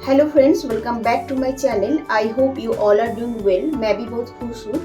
Hello friends, welcome back to my channel. I hope you all are doing well. मैं भी बहुत खुश हूँ।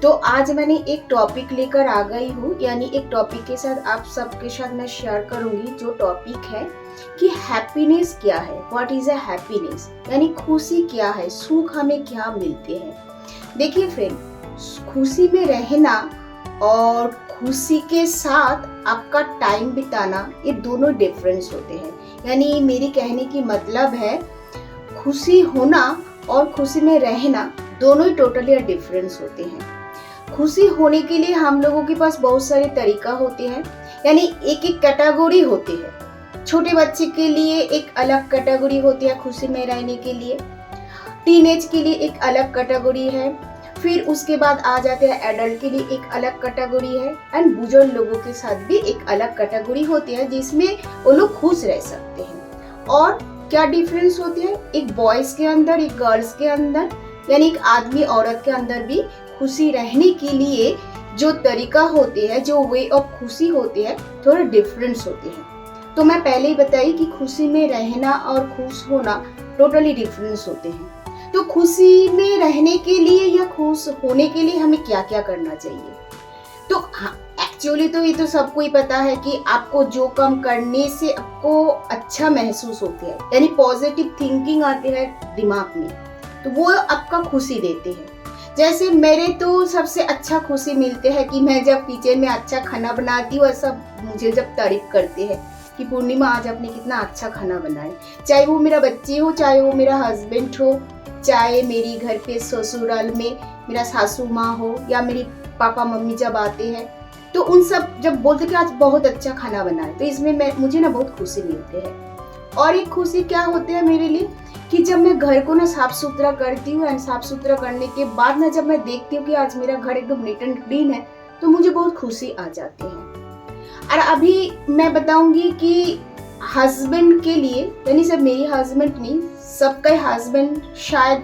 तो आज मैंने एक टॉपिक लेकर आ गई हूँ, यानी एक टॉपिक के साथ आप सबके साथ मैं शेयर करूँगी। जो टॉपिक है कि हैप्पीनेस क्या है, व्हाट इज अ हैप्पीनेस, यानी खुशी क्या है, सुख हमें क्या मिलते हैं। देखिए फ्रेंड, खुशी में रहना और खुशी के साथ आपका टाइम बिताना, ये दोनों डिफरेंस होते हैं। यानी मेरी कहने की मतलब है, खुशी होना और खुशी में रहना दोनों ही टोटली डिफरेंस होते हैं। खुशी होने के लिए हम लोगों के पास बहुत सारे तरीका होते हैं, यानी एक एक कैटेगरी होती है। छोटे बच्चे के लिए एक अलग कैटेगरी होती है खुशी में रहने के लिए, टीनेज के लिए एक अलग कैटेगरी है, फिर उसके बाद आ जाते हैं एडल्ट के लिए एक अलग कैटेगरी है, एंड बुजुर्ग लोगों के साथ भी एक अलग कैटेगरी होती है जिसमें वो लोग खुश रह सकते हैं। और क्या डिफरेंस होती है एक बॉयज के अंदर, एक गर्ल्स के अंदर, यानी एक आदमी औरत के अंदर भी खुशी रहने के लिए जो तरीका होते हैं, जो वे ऑफ खुशी होते हैं, थोड़े डिफरेंस होते हैं। तो मैं पहले ही बताई कि खुशी में रहना और खुश होना टोटली डिफरेंस होते हैं। तो खुशी में रहने के लिए या खुश होने के लिए हमें क्या क्या करना चाहिए। तो एक्चुअली तो ये तो सबको ही पता है कि आपको जो काम करने से आपको अच्छा महसूस होता है, यानी पॉजिटिव थिंकिंग आती है दिमाग में, तो वो आपका खुशी देते हैं। जैसे मेरे तो सबसे अच्छा खुशी मिलते हैं कि मैं जब किचन में अच्छा खाना बनाती हूँ और सब मुझे जब तारीफ करते हैं कि पूर्णिमा आज आपने कितना अच्छा खाना बनाया, चाहे वो मेरा बच्चे हो, चाहे वो मेरा हस्बैंड हो, चाहे मेरी घर पे ससुराल में मेरा सासू माँ हो, या मेरी पापा मम्मी जब आते हैं तो उन सब जब बोलते कि आज बहुत अच्छा खाना बना है, तो इसमें मुझे ना बहुत खुशी मिलती है। और एक खुशी क्या होती है मेरे लिए कि जब मैं घर को ना साफ सुथरा करती हूँ, एंड साफ सुथरा करने के बाद ना जब मैं देखती हूँ कि आज मेरा घर एकदम नीट एंड क्लीन है, तो मुझे बहुत खुशी आ जाती है। और अभी मैं बताऊंगी कि हस्बैंड के लिए, यानी सिर्फ मेरी हस्बैंड नहीं, सबका हस्बैंड, शायद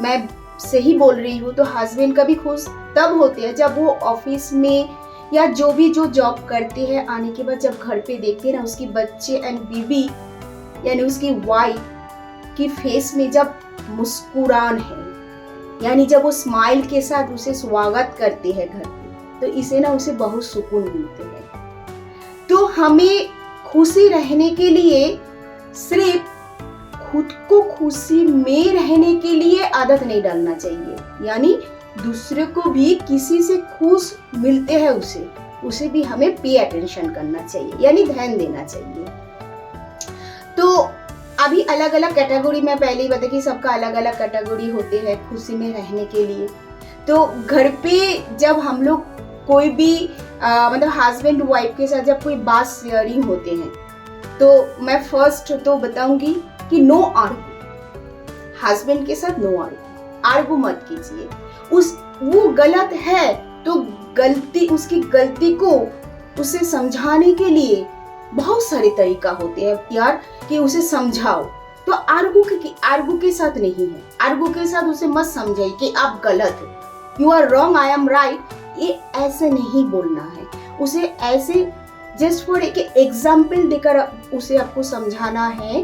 मैं सही बोल रही हूँ, तो हस्बैंड का भी खुश तब होते हैं जब वो ऑफिस में या जो जॉब करते हैं, आने के बाद जब घर पे देखते हैं ना उसकी बच्चे एंड बीबी, यानी उसकी वाइफ की फेस में जब मुस्कुरान है, यानी जब वो स्माइल के साथ उसे स्वागत करते हैं घर पे, तो इसे ना उसे बहुत सुकून मिलते हैं। तो हमें खुशी रहने के लिए सिर्फ खुद को खुशी में रहने के लिए आदत नहीं डालना चाहिए, यानी दूसरे को भी किसी से खुश मिलते हैं उसे भी हमें पे अटेंशन करना चाहिए, यानी ध्यान देना चाहिए। तो अभी अलग अलग कैटेगरी में पहले ही बता कि सबका अलग अलग कैटेगरी होते हैं खुशी में रहने के लिए। तो घर पे जब हम लोग कोई भी मतलब हस्बैंड वाइफ के साथ जब कोई बात शेयरिंग होते हैं, तो मैं फर्स्ट तो बताऊंगी कि नो आर्गू। हस्बैंड के साथ नो आर्गू मत कीजिए। वो गलत है तो उसकी गलती को उसे समझाने के लिए बहुत सारे तरीका होते हैं यार, कि उसे समझाओ। तो आर्गू के साथ नहीं है, आर्गू के साथ उसे मत समझाइए कि आप गलत हो, you are wrong, I am right, ये ऐसे नहीं बोलना है। उसे ऐसे जस्ट फॉर एक एग्जाम्पल देकर उसे आपको समझाना है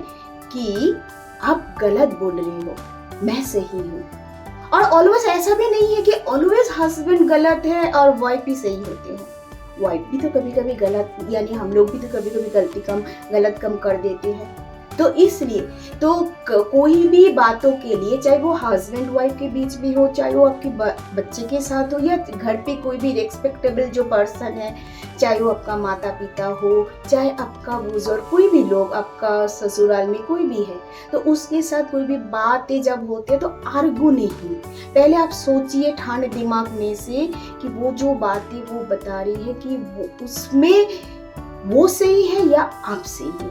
कि आप गलत बोल रहे हो, मैं सही हूँ। और ऑलवेज ऐसा भी नहीं है कि ऑलवेज हस्बैंड गलत है और वाइफ भी सही होते हैं। वाइफ भी तो कभी कभी गलत, यानी हम लोग भी तो कभी कभी गलत कम कर देते हैं। तो इसलिए तो कोई भी बातों के लिए, चाहे वो हस्बैंड वाइफ के बीच भी हो, चाहे वो आपके बच्चे के साथ हो, या घर पे कोई भी रेस्पेक्टेबल जो पर्सन है, चाहे वो आपका माता पिता हो, चाहे आपका बुजुर्ग, कोई भी लोग आपका ससुराल में कोई भी है, तो उसके साथ कोई भी बातें जब होती है तो आर्गू नहीं। पहले आप सोचिए ठान दिमाग में से कि वो जो बातें वो बता रही है कि वो उसमें वो सही है या आप सही हो।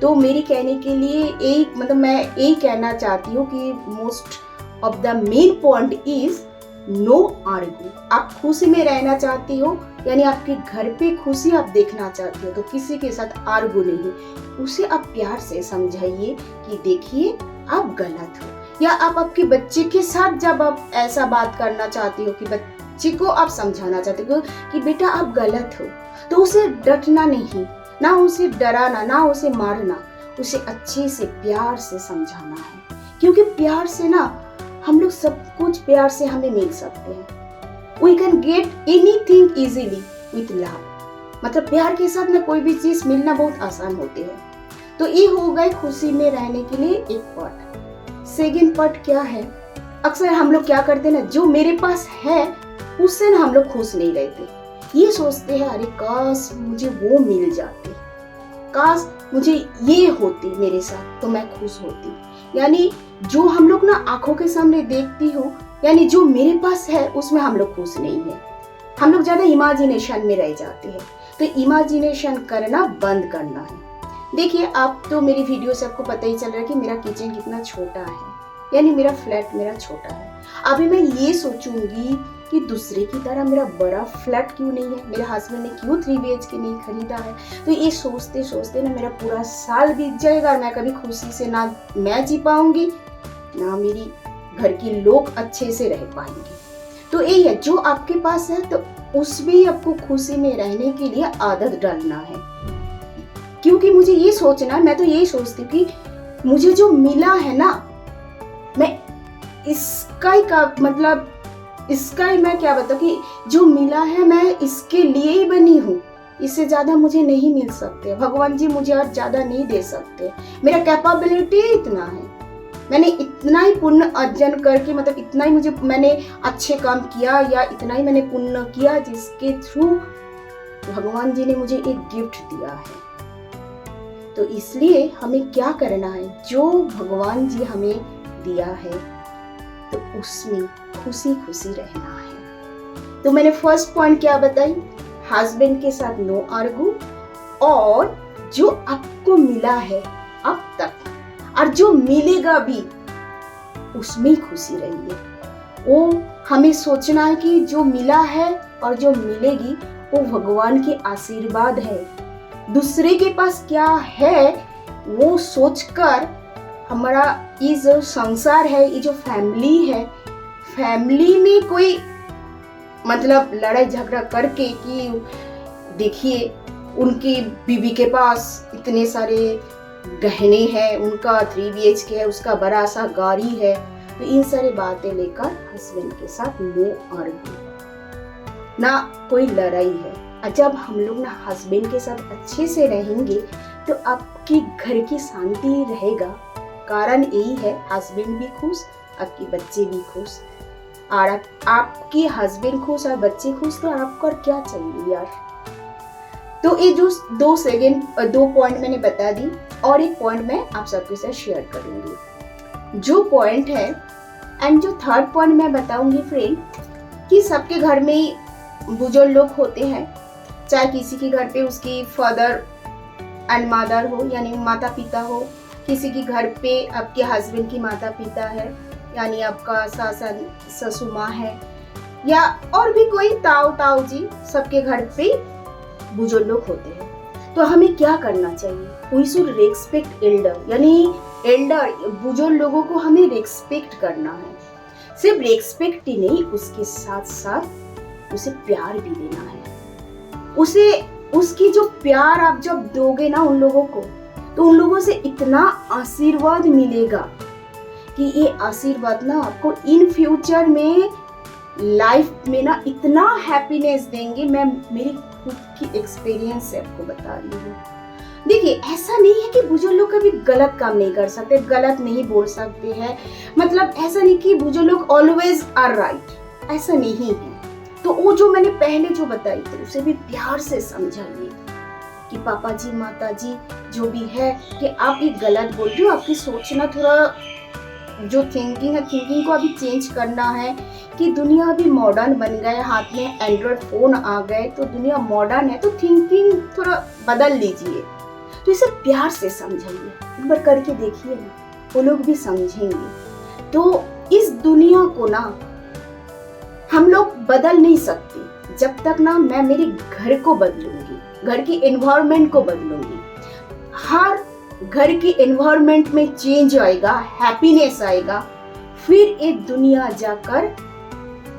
तो मेरी कहने के लिए मैं यही कहना चाहती हूँ कि most of the main point is no argue. आप खुशी में रहना चाहती हो, यानी आपके घर पे खुशी आप देखना चाहती हो, तो किसी के साथ आर्गू नहीं, उसे आप प्यार से समझाइए कि देखिए आप गलत हो। या आप आपके बच्चे के साथ जब आप ऐसा बात करना चाहती हो कि बच्चे को आप समझाना चाहते हो कि बेटा आप गलत हो, तो उसे डटना नहीं, ना उसे डराना, ना उसे मारना, उसे अच्छे से प्यार से समझाना है, क्योंकि प्यार से ना हम लोग सब कुछ प्यार से हमें मिल सकते हैं। We can get anything easily with love. मतलब प्यार के साथ ना कोई भी चीज मिलना बहुत आसान होती है। तो ये हो गए खुशी में रहने के लिए एक पार्ट। सेकेंड पार्ट क्या है, अक्सर हम लोग क्या करते हैं ना, जो मेरे पास है उससे ना हम लोग खुश नहीं रहते। ये सोचते हैं अरे काश मुझे वो मिल जाती, काश मुझे ये होती मेरे साथ तो मैं खुश होती। यानी जो हम लोग ना आंखों के सामने देखती हूँ, यानी जो मेरे पास है उसमें हम लोग खुश नहीं है। हम लोग ज्यादा इमेजिनेशन में रह जाते हैं। तो इमेजिनेशन करना बंद करना है। देखिए, आप तो मेरी वीडियो से आपको पता ही चल रहा है कि मेरा किचन कितना छोटा है, यानी मेरा फ्लैट मेरा छोटा है। अभी मैं ये सोचूंगी कि दूसरे की तरह मेरा बड़ा फ्लैट क्यों नहीं है, मेरे हस्बैंड ने क्यों 3 BHK नहीं खरीदा है। तो ये सोचते सोचते ना मेरा पूरा साल बीत जाएगा और मैं कभी खुशी से ना मैं जी पाऊंगी ना मेरी घर के लोग अच्छे से रह पाएंगे। तो यही है, जो आपके पास है तो उसमें आपको खुशी में रहने के लिए आदत डालना है। क्योंकि मुझे ये सोचना, मैं तो यही सोचती हूँ कि मुझे जो मिला है ना, मैं इसका ही मैं क्या बताऊँ कि जो मिला है मैं इसके लिए ही बनी हूँ। इससे ज्यादा मुझे नहीं मिल सकते, भगवान जी मुझे और ज्यादा नहीं दे सकते। मेरा कैपेबिलिटी इतना है, मैंने इतना ही पुण्य अर्जन करके, मतलब इतना ही मैंने अच्छे काम किया या इतना ही मैंने पुण्य किया जिसके थ्रू भगवान जी ने मुझे एक गिफ्ट दिया है। तो इसलिए हमें क्या करना है, जो भगवान जी हमें दिया है तो उसमें खुशी खुशी रहना है। तो मैंने फर्स्ट पॉइंट क्या बताई, हस्बैंड के साथ नो आर्गू, और जो आपको मिला है अब तक और जो मिलेगा भी उसमें ही खुशी रहिए। वो हमें सोचना है कि जो मिला है और जो मिलेगी वो भगवान के आशीर्वाद है। दूसरे के पास क्या है वो सोचकर हमारा ये जो संसार है, ये जो फैमिली है, फैमिली में कोई मतलब लड़ाई झगड़ा करके कि देखिए उनकी बीवी के पास इतने सारे गहने हैं, उनका 3 BHK है, उसका बड़ा सा गाड़ी है, तो इन सारी बातें लेकर हस्बैंड के साथ नो आर्ग्यू, ना कोई लड़ाई है। जब हम लोग ना हस्बैंड के साथ अच्छे से रहेंगे तो आपके घर की शांति रहेगा। कारण यही है, हस्बैंड भी खुश, आपके बच्चे भी खुश, और आपके हस्बैंड खुश और बच्चे खुश तो आपको और क्या चाहिए यार। तो ये जो दो पॉइंट मैंने बता दी, और एक पॉइंट मैं आप सबके साथ शेयर करूंगी। जो पॉइंट है एंड जो थर्ड पॉइंट मैं बताऊंगी फ्रेंड, कि सबके घर में बुजुर्ग लोग होते हैं, चाहे किसी के घर पे उसकी फादर एंड मदर हो यानी माता पिता हो, किसी के घर पे आपके हस्बैंड की माता पिता है यानी आपका सास ससुर माँ है, या और भी कोई ताऊ जी, सबके घर पे बुजुर्ग लोग होते हैं। तो हमें क्या करना चाहिए, वी शुड रेस्पेक्ट एल्डर, यानी एल्डर बुजुर्ग लोगों को हमें रेस्पेक्ट करना है। सिर्फ रेस्पेक्ट ही नहीं, उसके साथ साथ उसे प्यार भी देना है। उसकी जो प्यार आप जब दोगे ना उन लोगों को, तो उन लोगों से इतना आशीर्वाद मिलेगा कि ये आशीर्वाद ना आपको इन फ्यूचर में लाइफ में ना इतना हैप्पीनेस देंगे। मैं मेरी खुद की एक्सपीरियंस से आपको बता रही हूँ। देखिए, ऐसा नहीं है कि बुजुर्ग लोग कभी गलत काम नहीं कर सकते, गलत नहीं बोल सकते हैं, मतलब ऐसा नहीं कि बुजुर्ग लोग ऑलवेज आर राइट, ऐसा नहीं है। तो वो जो मैंने पहले जो बताई थी उसे भी प्यार से समझाइए कि पापा जी माता जी जो भी है कि आप ये गलत बोल रहे हो, आपकी सोचना थोड़ा जो थिंकिंग है, थिंकिंग को अभी चेंज करना है कि दुनिया अभी मॉडर्न बन गए, हाथ में एंड्रॉयड फोन आ गए, तो दुनिया मॉडर्न है, तो थिंकिंग थोड़ा बदल लीजिए। तो इसे प्यार से समझाइए, एक बार करके देखिए ना, वो लोग भी समझेंगे। तो इस दुनिया को ना हम लोग बदल नहीं सकते जब तक ना मैं मेरे घर को बदलूंगी, घर की एनवायरनमेंट को बदलूंगी। हर घर की एनवायरनमेंट में चेंज आएगा, हैप्पीनेस आएगा, फिर ये दुनिया जाकर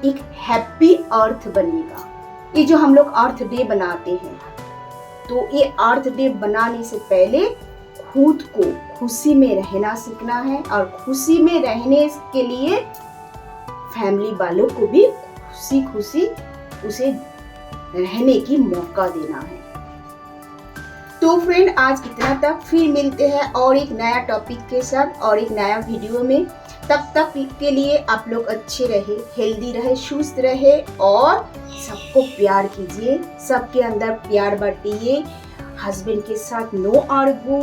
एक हैप्पी अर्थ बनेगा। ये जो हम लोग अर्थ डे बनाते हैं, तो ये अर्थ डे बनाने से पहले खुद को खुशी में रहना सीखना है और खुशी में रहने के लिए फैमिली वालों को भी खुशी खुशी उसे रहने की मौका देना है। तो फ्रेंड, आज इतना तक, फिर मिलते हैं और एक नया टॉपिक के साथ और एक नया वीडियो में। तब तक के लिए आप लोग अच्छे रहे, हेल्दी रहे, सुस्त रहे और सबको प्यार कीजिए, सबके अंदर प्यार बांटिए। हस्बैंड के साथ नो आर्गू,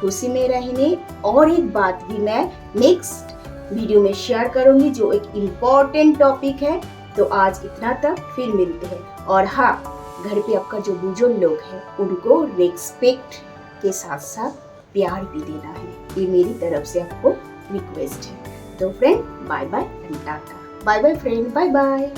खुशी में रहने। और एक बात भी मैं नेक्स्ट वीडियो में शेयर करूंगी जो एक इम्पोर्टेंट टॉपिक है। तो आज इतना तक, फिर मिलते हैं। और हाँ, घर पे आपका जो बुजुर्ग लोग हैं उनको रिस्पेक्ट के साथ साथ प्यार भी देना है, ये मेरी तरफ से आपको रिक्वेस्ट है। तो friend, bye bye and tata. Bye bye friend, bye bye.